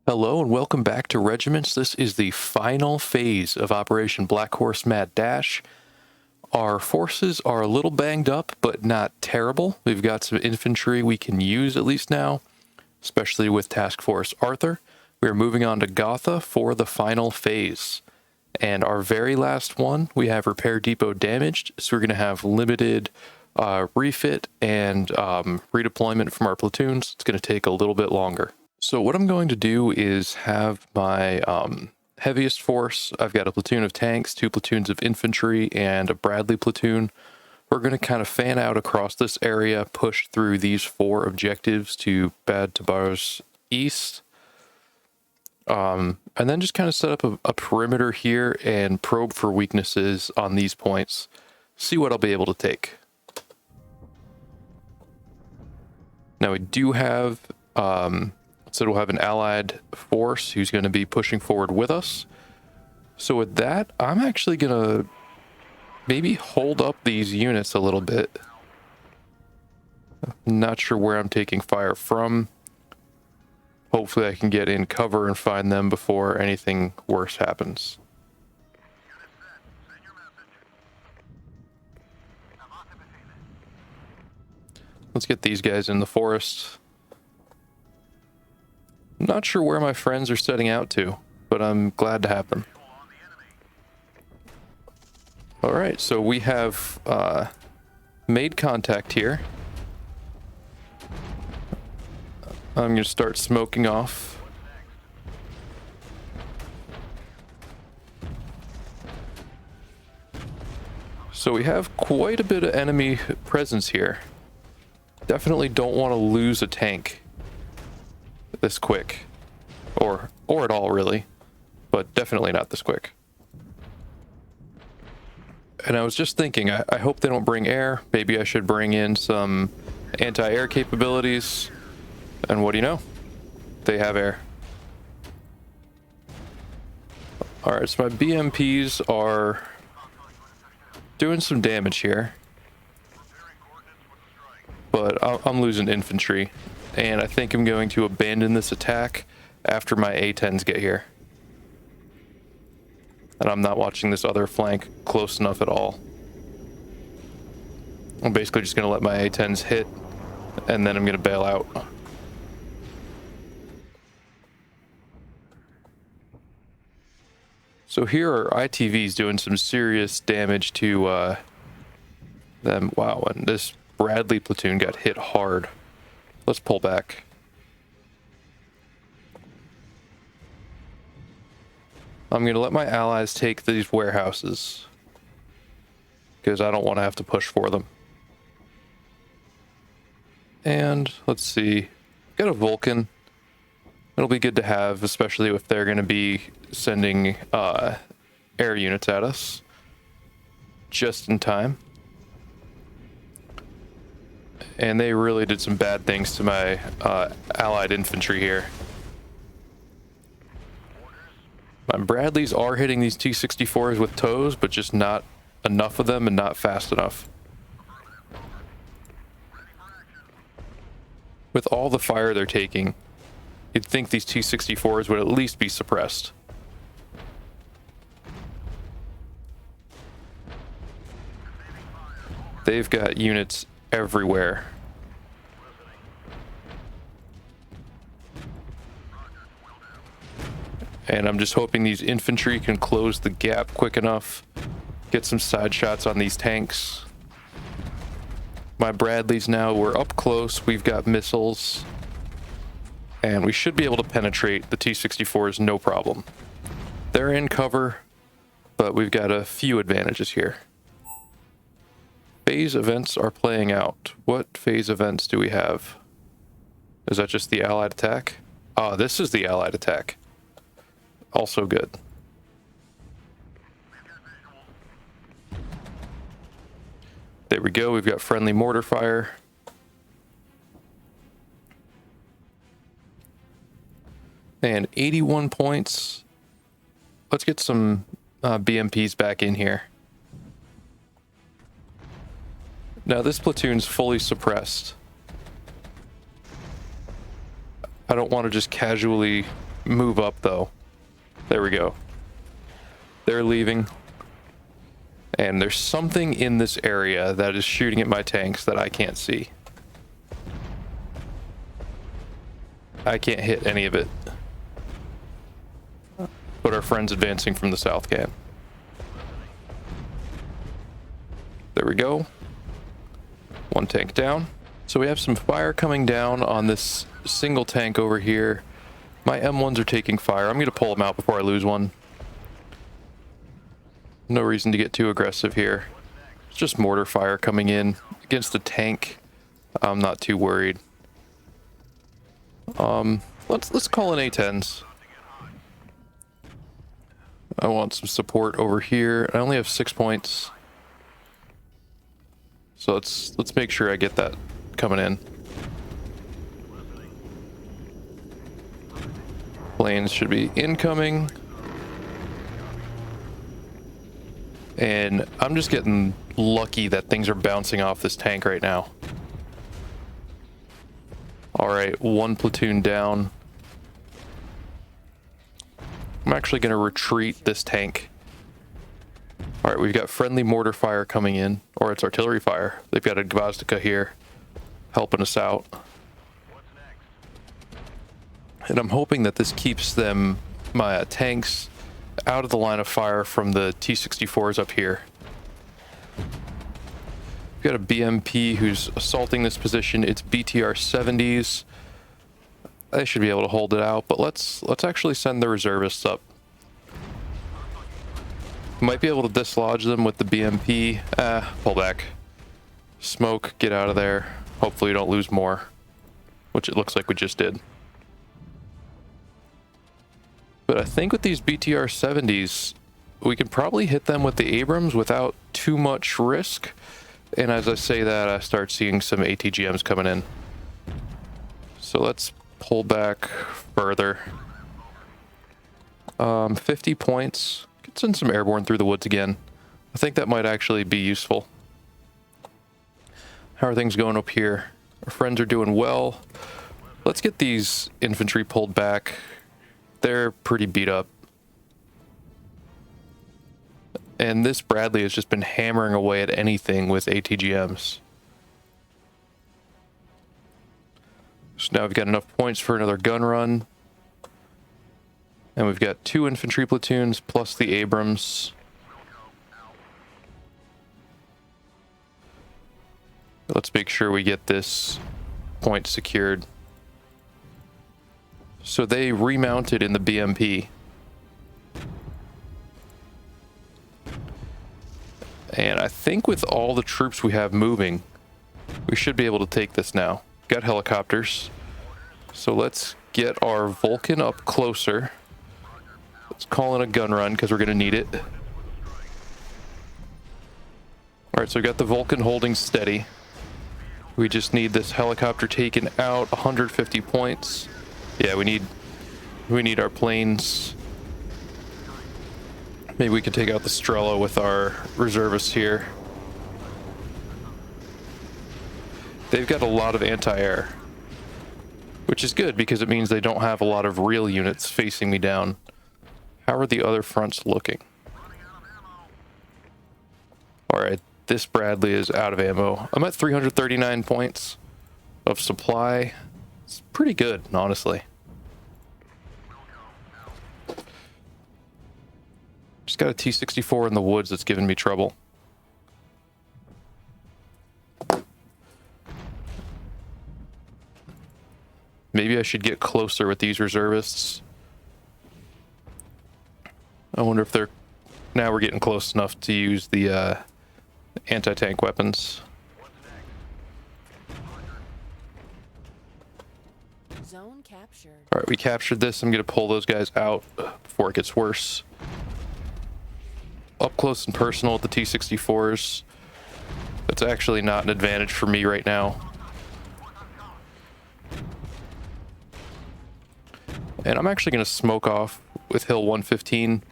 Hello and welcome back to Regiments. This is the final phase of Operation Black Horse Mad Dash. Our forces are a little banged up, but not terrible. We've got some infantry we can use at least now, especially with Task Force Arthur. We are moving on to Gotha for the final phase. And our very last one, we have Repair Depot damaged, so we're going to have limited refit and redeployment from our platoons. It's going to take a little bit longer. So what I'm going to do is have my heaviest force. I've got a platoon of tanks, 2 platoons of infantry, and a Bradley platoon. We're going to kind of fan out across this area, push through these 4 objectives to Bad Tabarz East. And then just kind of set up a perimeter here and probe for weaknesses on these points. See what I'll be able to take. Now we do have... So we'll have an allied force who's going to be pushing forward with us. So with that, I'm actually going to maybe hold up these units a little bit. Not sure where I'm taking fire from. Hopefully I can get in cover and find them before anything worse happens. Let's get these guys in the forest. I'm not sure where my friends are setting out to, but I'm glad to have them. All right, so we have made contact here. I'm going to start smoking off. So we have quite a bit of enemy presence here. Definitely don't want to lose a tank this quick, or at all really, but definitely not this quick. And I was just thinking, I hope they don't bring air. Maybe I should bring in some anti-air capabilities, and what do you know, they have air. All right, so my BMPs are doing some damage here, but I'm losing infantry. And I think I'm going to abandon this attack after my A-10s get here. And I'm not watching this other flank close enough at all. I'm basically just going to let my A-10s hit, and then I'm going to bail out. So here are ITVs doing some serious damage to them. Wow, and this Bradley platoon got hit hard. Let's pull back. I'm going to let my allies take these warehouses, because I don't want to have to push for them. And let's see. Got a Vulcan. It'll be good to have, especially if they're going to be sending air units at us just in time. And they really did some bad things to my allied infantry here. My Bradleys are hitting these T-64s with toes, but just not enough of them and not fast enough. With all the fire they're taking, you'd think these T-64s would at least be suppressed. They've got units everywhere. And I'm just hoping these infantry can close the gap quick enough, get some side shots on these tanks. My Bradleys now, we're up close, we've got missiles, and we should be able to penetrate the T-64s no problem. They're in cover, but we've got a few advantages here. Phase events are playing out. What phase events do we have? Is that just the allied attack? Ah, this is the allied attack. Also good. There we go, we've got friendly mortar fire. And 81 points. Let's get some BMPs back in here. Now this platoon's fully suppressed. I don't want to just casually move up, though. There we go. They're leaving. And there's something in this area that is shooting at my tanks that I can't see. I can't hit any of it. But our friends advancing from the south can. There we go. One tank down. So we have some fire coming down on this single tank over here. My M1s are taking fire. I'm going to pull them out before I lose one. No reason to get too aggressive here. It's just mortar fire coming in against a tank. I'm not too worried. Let's call in A10s. I want some support over here. I only have 6 points. So let's make sure I get that coming in. Planes should be incoming. And I'm just getting lucky that things are bouncing off this tank right now. Alright, one platoon down. I'm actually going to retreat this tank. Alright, we've got friendly mortar fire coming in. Or it's artillery fire. They've got a Gvozdyka here helping us out. And I'm hoping that this keeps them, my tanks, out of the line of fire from the T-64s up here. We've got a BMP who's assaulting this position. It's BTR-70s. They should be able to hold it out, but let's actually send the reservists up. Might be able to dislodge them with the BMP. Pull back. Smoke, get out of there. Hopefully you don't lose more, which it looks like we just did. But I think with these BTR-70s, we can probably hit them with the Abrams without too much risk. And as I say that, I start seeing some ATGMs coming in. So let's pull back further. 50 points. Could send some airborne through the woods again. I think that might actually be useful. How are things going up here? Our friends are doing well. Let's get these infantry pulled back. They're pretty beat up. And this Bradley has just been hammering away at anything with ATGMs. So now we've got enough points for another gun run. And we've got 2 infantry platoons plus the Abrams. Let's make sure we get this point secured. So they remounted in the BMP. And I think with all the troops we have moving, we should be able to take this now. Got helicopters. So let's get our Vulcan up closer. Let's call in a gun run because we're going to need it. Alright, so we got the Vulcan holding steady. We just need this helicopter taken out. 150 points. Yeah, we need our planes. Maybe we can take out the Strela with our reservists here. They've got a lot of anti-air, which is good because it means they don't have a lot of real units facing me down. How are the other fronts looking? Alright, this Bradley is out of ammo. I'm at 339 points of supply. It's pretty good, honestly. Just got a T-64 in the woods that's giving me trouble. Maybe I should get closer with these reservists. I wonder if they're... Now we're getting close enough to use the anti-tank weapons. Zone captured. Alright, we captured this. I'm going to pull those guys out before it gets worse. Up close and personal with the T-64s. That's actually not an advantage for me right now. And I'm actually going to smoke off with Hill 115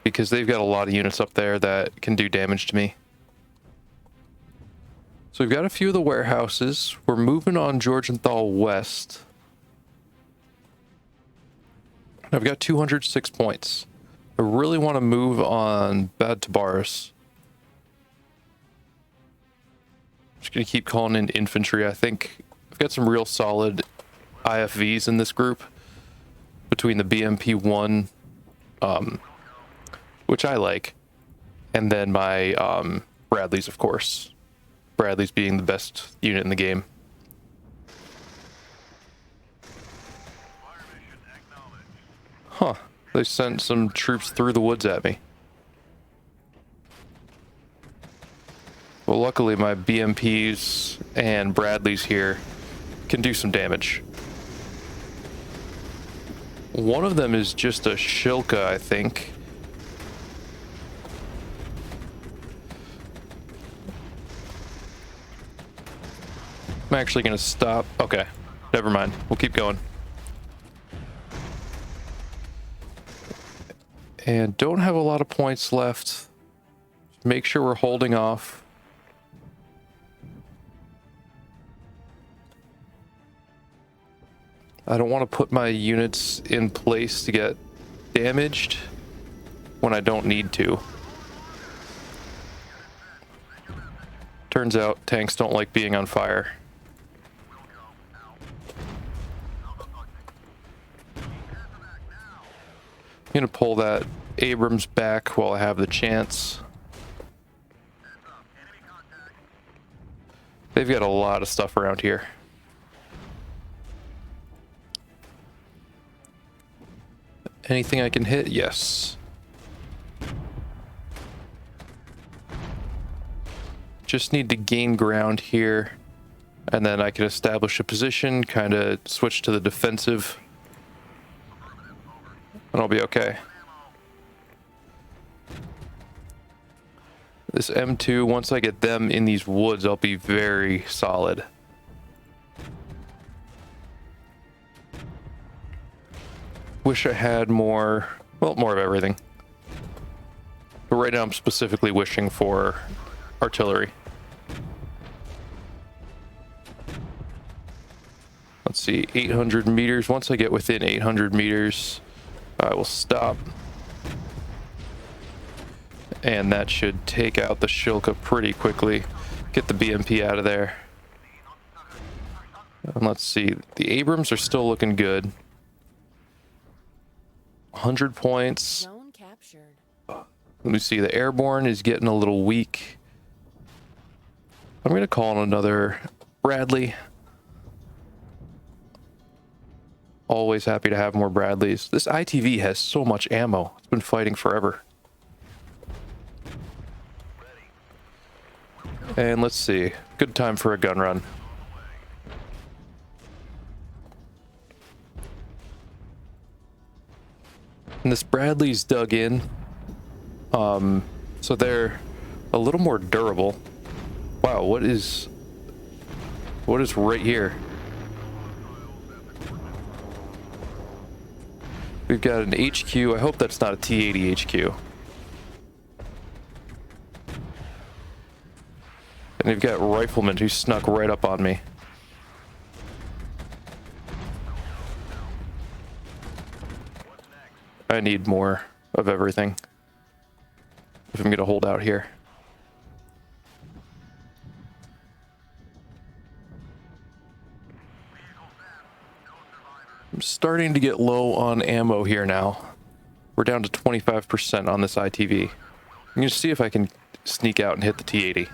because they've got a lot of units up there that can do damage to me. So we've got a few of the warehouses. We're moving on Georgenthal West. I've got 206 points. I really want to move on bad Tabarz. Just going to keep calling in infantry. I think I've got some real solid IFVs in this group. Between the BMP-1, which I like, and then my Bradleys, of course. Bradleys being the best unit in the game. Huh. They sent some troops through the woods at me. Well, luckily my BMPs and Bradleys here can do some damage. One of them is just a Shilka, I think. I'm actually going to stop. Okay, never mind. We'll keep going. And don't have a lot of points left. Make sure we're holding off. I don't want to put my units in place to get damaged when I don't need to. Turns out tanks don't like being on fire. I'm going to pull that Abrams back while I have the chance. They've got a lot of stuff around here. Anything I can hit? Yes. Just need to gain ground here, and then I can establish a position, kind of switch to the defensive, and I'll be okay. This M2, once I get them in these woods, I'll be very solid. Wish I had more, well, more of everything. But right now I'm specifically wishing for artillery. Let's see, 800 meters. Once I get within 800 meters, I will stop. And that should take out the Shilka pretty quickly. Get the BMP out of there. And let's see, the Abrams are still looking good. 100 points. Zone captured. Let me see, the airborne is getting a little weak. I'm going to call in another Bradley. Always happy to have more Bradleys. This ITV has so much ammo. It's been fighting forever. And let's see, good time for a gun run. And this Bradley's dug in, so they're a little more durable. Wow, what is right here? We've got an HQ. I hope that's not a T-80 HQ. And you've got riflemen who snuck right up on me. I need more of everything if I'm going to hold out here. I'm starting to get low on ammo here now. We're down to 25% on this ITV. I'm going to see if I can sneak out and hit the T-80.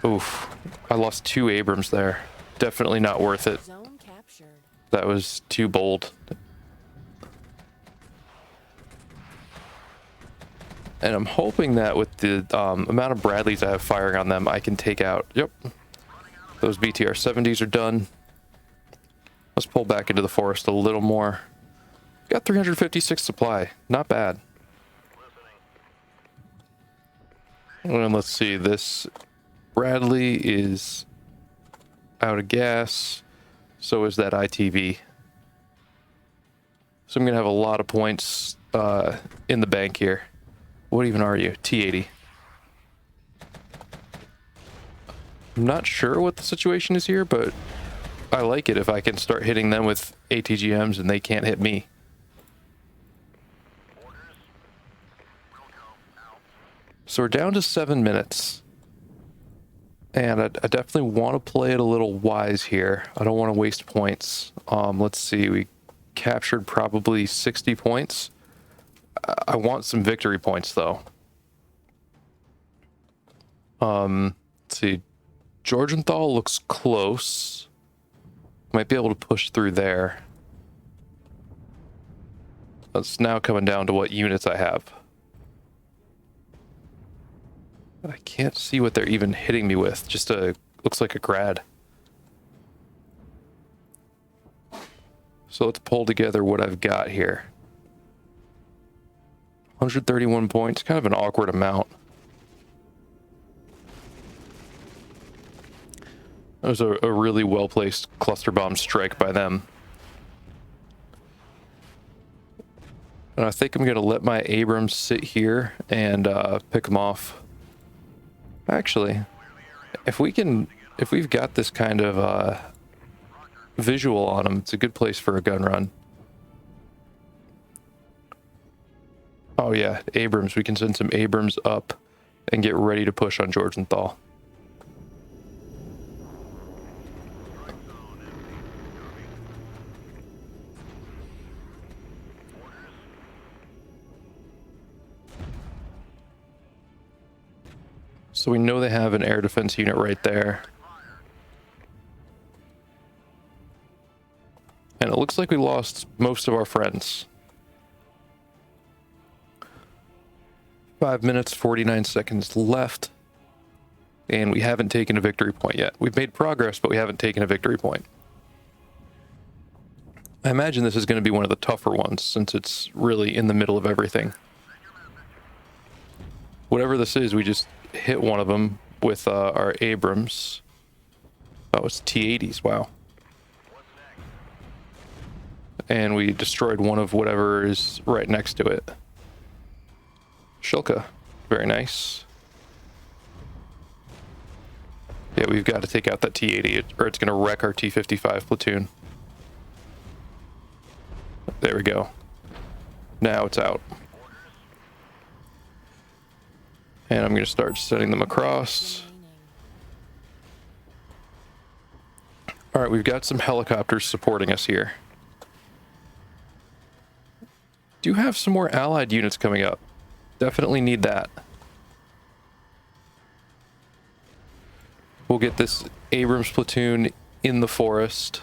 Oof, I lost 2 Abrams there. Definitely not worth it. Zone captured. That was too bold. And I'm hoping that with the amount of Bradleys I have firing on them, I can take out... Yep. Those BTR-70s are done. Let's pull back into the forest a little more. Got 356 supply. Not bad. And let's see. This Bradley is out of gas. So is that ITV. So I'm going to have a lot of points in the bank here. What even are you? T-80. I'm not sure what the situation is here, but I like it if I can start hitting them with ATGMs and they can't hit me. So we're down to 7 minutes. And I definitely want to play it a little wise here. I don't want to waste points. Let's see, we captured probably 60 points. I want some victory points though. Let's see, Georgianthal looks close. Might be able to push through there. It's now coming down to what units I have. I can't see what they're even hitting me with. Just looks like a grad. So let's pull together what I've got here. 131 points, kind of an awkward amount. That was a really well-placed cluster bomb strike by them. And I think I'm going to let my Abrams sit here and pick them off. Actually, if we've got this kind of visual on them, it's a good place for a gun run. Oh yeah, Abrams. We can send some Abrams up and get ready to push on Georgianthal. So we know they have an air defense unit right there. And it looks like we lost most of our friends. 5 minutes, 49 seconds left. And we haven't taken a victory point yet. We've made progress, but we haven't taken a victory point. I imagine this is going to be one of the tougher ones, since it's really in the middle of everything. Whatever this is, we just hit one of them with our Abrams. Oh, it's T-80s, wow. And we destroyed one of whatever is right next to it. Shilka, very nice. Yeah, we've got to take out that T-80 or it's going to wreck our T-55 platoon. There we go. Now it's out. And I'm going to start sending them across. All right, we've got some helicopters supporting us here. Do have some more allied units coming up. Definitely need that. We'll get this Abrams platoon in the forest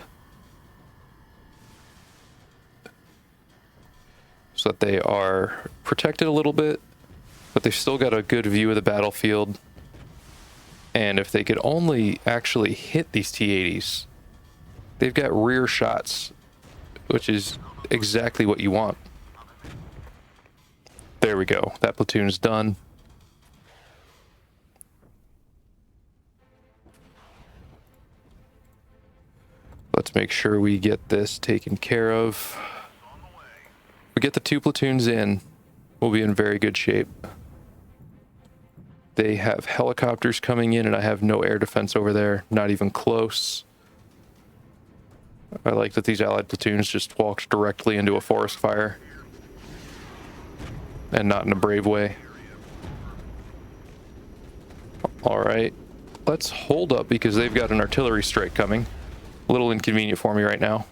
so that they are protected a little bit, but they've still got a good view of the battlefield. And if they could only actually hit these T-80s, they've got rear shots, which is exactly what you want. There we go. That platoon's done. Let's make sure we get this taken care of. We get the 2 platoons in, we'll be in very good shape. They have helicopters coming in and I have no air defense over there, not even close. I like that these allied platoons just walked directly into a forest fire. And not in a brave way. Alright, let's hold up because they've got an artillery strike coming. A little inconvenient for me right now.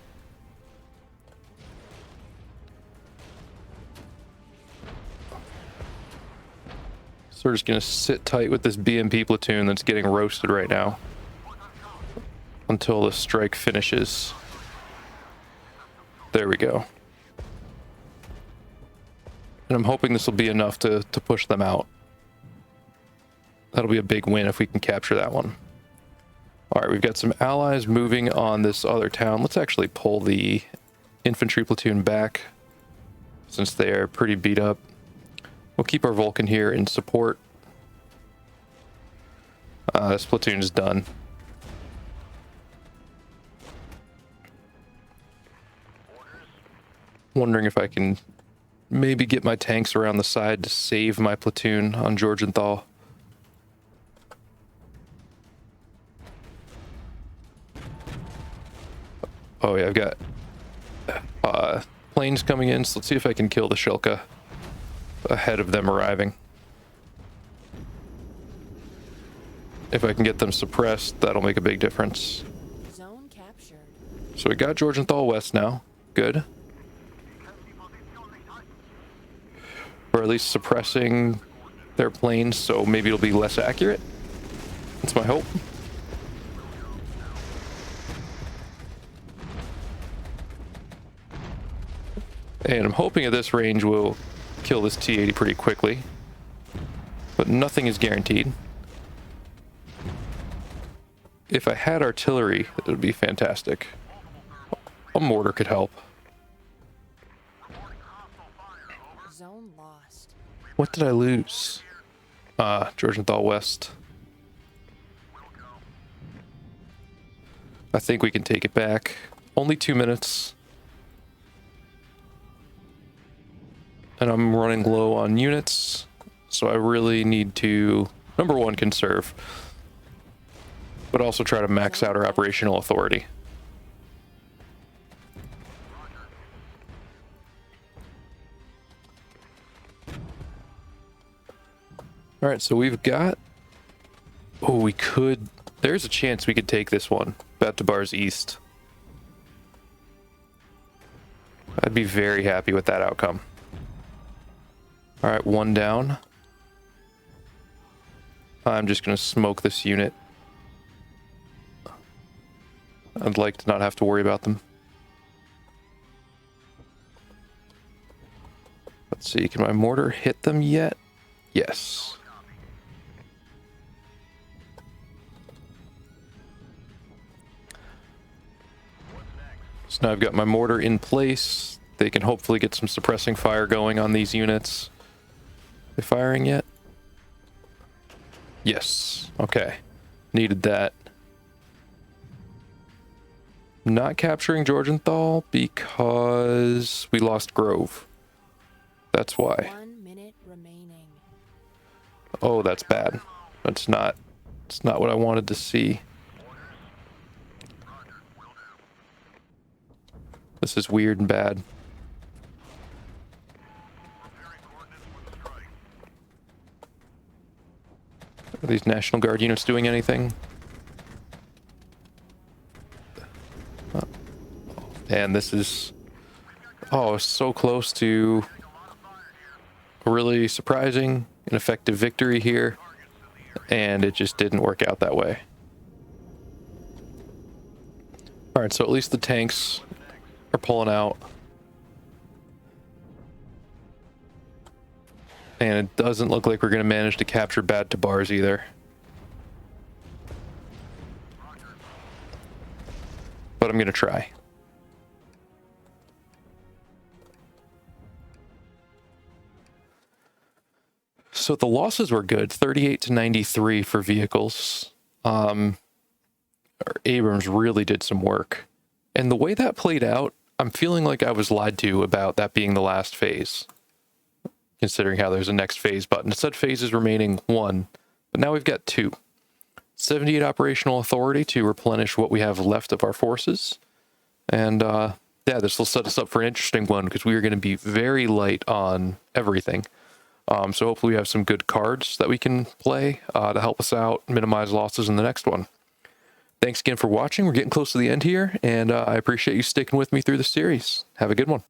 So we're just going to sit tight with this BMP platoon that's getting roasted right now. Until the strike finishes. There we go. And I'm hoping this will be enough to push them out. That'll be a big win if we can capture that one. All right, we've got some allies moving on this other town. Let's actually pull the infantry platoon back since they are pretty beat up. We'll keep our Vulcan here in support. This platoon is done. Wondering if I can maybe get my tanks around the side to save my platoon on Georgianthal. Oh yeah, I've got planes coming in, so let's see if I can kill the Shilka ahead of them arriving. If I can get them suppressed, that'll make a big difference. Zone captured. So we got Georgianthal West now. Good. Or at least suppressing their planes, so maybe it'll be less accurate. That's my hope. And I'm hoping at this range we'll kill this T-80 pretty quickly. But nothing is guaranteed. If I had artillery, it would be fantastic. A mortar could help. Zone lost. What did I lose? Georgianthal West. I think we can take it back. Only 2 minutes. And I'm running low on units, so I really need to, number one, conserve, but also try to max out our operational authority. All right, so we've got, oh, we could, there's a chance we could take this one, Tabarz East. I'd be very happy with that outcome. All right, one down. I'm just going to smoke this unit. I'd like to not have to worry about them. Let's see, can my mortar hit them yet? Yes. So now I've got my mortar in place. They can hopefully get some suppressing fire going on these units. They firing yet? Yes. Okay. Needed that. Not capturing Georgianthal because we lost Grove. That's why. 1 minute remaining. Oh, that's bad. It's not what I wanted to see. This is weird and bad. Are these National Guard units doing anything? And this is, oh, so close to a really surprising and effective victory here, and it just didn't work out that way. All right, so at least the tanks are pulling out. And it doesn't look like we're going to manage to capture bad Tabarz either. But I'm going to try. So the losses were good, 38 to 93 for vehicles. Our Abrams really did some work. And the way that played out, I'm feeling like I was lied to about that being the last phase. Considering how there's a next phase button. It said phases remaining 1, but now we've got 2. 78 operational authority to replenish what we have left of our forces. And yeah, this will set us up for an interesting one because we are going to be very light on everything. So hopefully we have some good cards that we can play to help us out, minimize losses in the next one. Thanks again for watching. We're getting close to the end here, and I appreciate you sticking with me through the series. Have a good one.